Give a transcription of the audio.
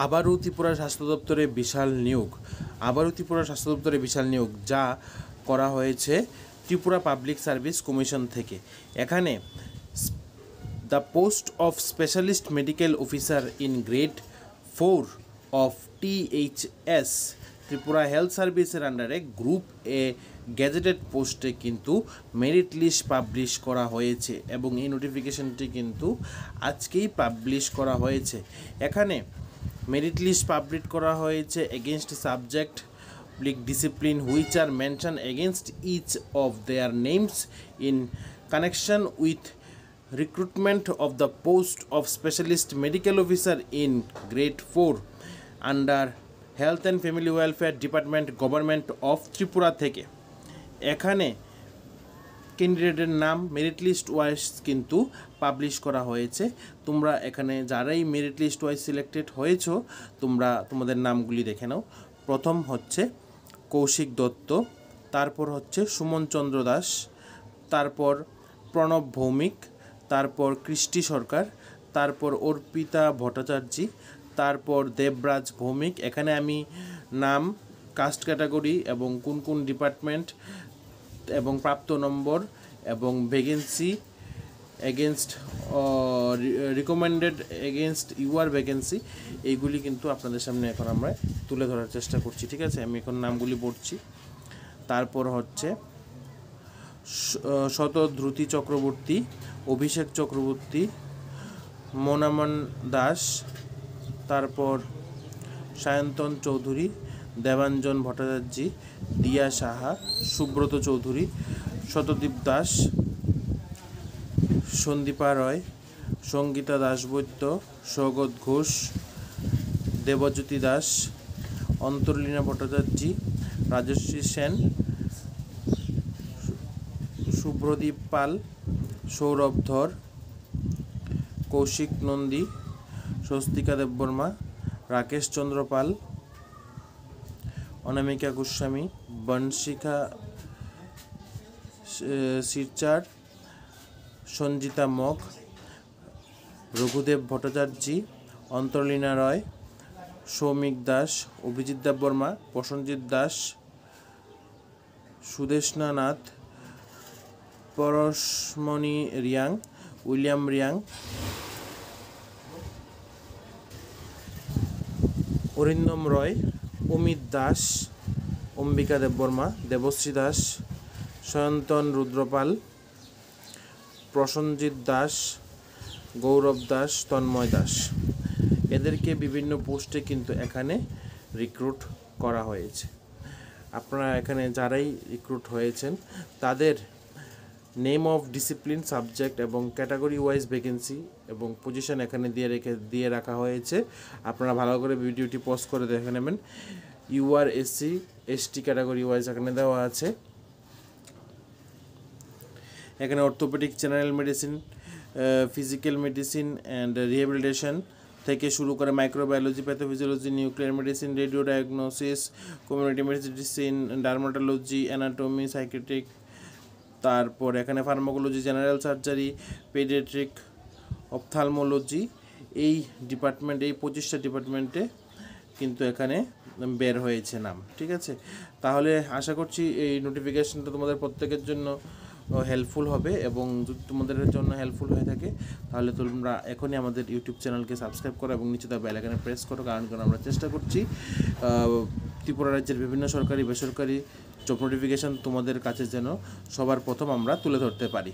আবারও ত্রিপুরা স্বাস্থ্য দপ্তরে বিশাল নিয়োগ যা করা হয়েছে ত্রিপুরা পাবলিক সার্ভিস কমিশন থেকে। এখানে the post of specialist medical officer in grade 4 of THS Tripura health সার্ভিসের আন্ডারে গ্রুপ এ গ্যাজেটেড পোস্টে কিন্তু মেরিট লিস্ট পাবলিশ করা হয়েছে এবং এই নোটিফিকেশনটি কিন্তু আজকেই পাবলিশ করা হয়েছে। এখানে মেরিট লিস্ট পাবলিশ করা হয়েছে against subject discipline which are mention against each of their names in connection with recruitment of the post of specialist medical officer in grade 4 under health and family welfare department government of Tripura থেকে। এখানে ক্যান্ডিডেটের নাম merit list wise কিন্তু publish করা হয়েছে। তোমরা এখানে যারাই মেরিট লিস্ট ওয়াইজ সিলেক্টেড হয়েছো তোমরা তোমাদের নামগুলি দেখে নাও। প্রথম হচ্ছে কৌশিক দত্ত, তারপর হচ্ছে সুমন চন্দ্র দাস, তারপর প্রণব ভৌমিক, তারপর কৃষ্টি সরকার, তারপর অর্পিতা ভট্টাচার্য, তারপর দেবরাজ ভৌমিক। এখানে আমি নাম, কাস্ট ক্যাটাগরি এবং কোন কোন ডিপার্টমেন্ট এবং প্রাপ্ত নম্বর এবং vacancy against recommended against UR vacancy এইগুলি কিন্তু আপনাদের সামনে এখন আমরা তুলে ধরার চেষ্টা করছি। ঠিক আছে, আমি এখন নামগুলি পড়ছি। তারপর হচ্ছে শতদ্রুতি চক্রবর্তী, অভিষেক চক্রবর্তী, মনামন দাস, তারপর সায়ন্তন চৌধুরী, দেবাঞ্জন ভট্টাচার্য, দিয়া সাহা, সুব্রত চৌধুরী, শতদীপ দাস, সন্দীপা রয়, সঙ্গীতা দাসবৈদ্য, সৌগত ঘোষ, দেবজ্যোতি দাস, অন্তর্লীনা ভট্টাচার্য, রাজশ্রী সেন, শুভ্রদীপ পাল, সৌরভ ধর, কৌশিক নন্দী, স্বস্তিকা দেববর্মা, রাকেশ চন্দ্র পাল, অনামিকা গোস্বামী, বনশিখা শিরচার, সঞ্জিতা মগ, রঘুদেব ভট্টাচার্য, অন্তর্লীনা রয়, সৌমিক দাস, অভিজিৎ দেববর্মা, প্রসঞ্জিৎ দাস, সুদেষ্ণা নাথ, পরশমণি রিয়াং, উইলিয়াম রিয়াং, অরিন্দম রয়, অমিত দাস, অম্বিকা দেববর্মা, দেবশ্রী দাস, সয়ন্তন রুদ্রপাল, প্রসঞ্জিৎ দাস, গৌরব দাস, তন্ময় দাস। এদেরকে বিভিন্ন পোস্টে কিন্তু এখানে রিক্রুট করা হয়েছে। আপনারা এখানে যারাই রিক্রুট হয়েছেন তাদের নেম অফ ডিসিপ্লিন, সাবজেক্ট এবং ক্যাটাগরি ওয়াইজ ভ্যাকেন্সি এবং পজিশন এখানে দিয়ে রাখা হয়েছে। আপনারা ভালো করে ভিডিওটি পজ করে দেখে নেবেন। UR SC ST category wise এখানে দেওয়া আছে। এখানে orthopaedic, general medicine, physical medicine and rehabilitation থেকে শুরু করে microbiology, pathophysiology, nuclear medicine, radio diagnosis, community medicine, dermatology, anatomy, psychiatric, তারপর এখানে pharmacology, general surgery, paediatric, ophthalmology, এই ডিপার্টমেন্ট, এই 25টা ডিপার্টমেন্টে কিন্তু এখানে বের হয়েছে নাম। ঠিক আছে, তাহলে আশা করছি এই নোটিফিকেশনটা তোমাদের প্রত্যেকের জন্য হেল্পফুল হবে এবং যদি তোমাদের জন্য হেল্পফুল হয়ে থাকে তাহলে তোমরা এখনই আমাদের ইউটিউব চ্যানেলকে সাবস্ক্রাইব করো এবং নিচে বেল আইকনে প্রেস করো। কারণ আমরা চেষ্টা করছি ত্রিপুরা রাজ্যের বিভিন্ন সরকারি বেসরকারি জব নোটিফিকেশান তোমাদের কাছে যেন সবার প্রথম আমরা তুলে ধরতে পারি।